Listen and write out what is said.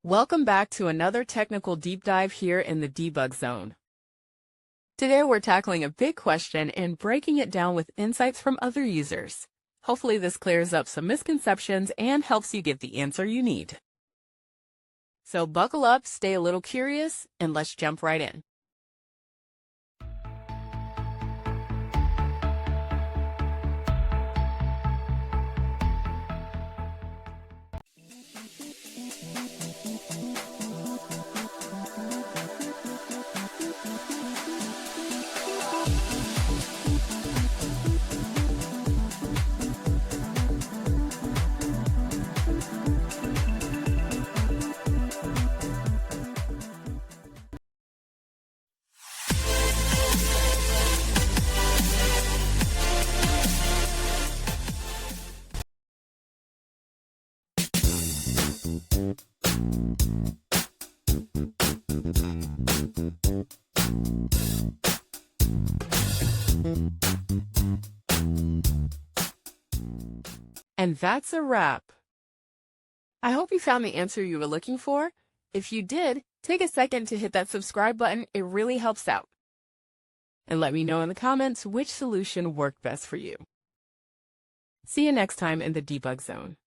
Welcome back to another technical deep dive here in the debug zone. Today we're tackling a big question and breaking it down with insights from other users. Hopefully this clears up some misconceptions and helps you get the answer you need. So buckle up, stay a little curious, and let's jump right in. And that's a wrap. I hope you found the answer you were looking for. If you did, take a second to hit that subscribe button. It really helps out. And let me know in the comments which solution worked best for you. See you next time in the debug zone.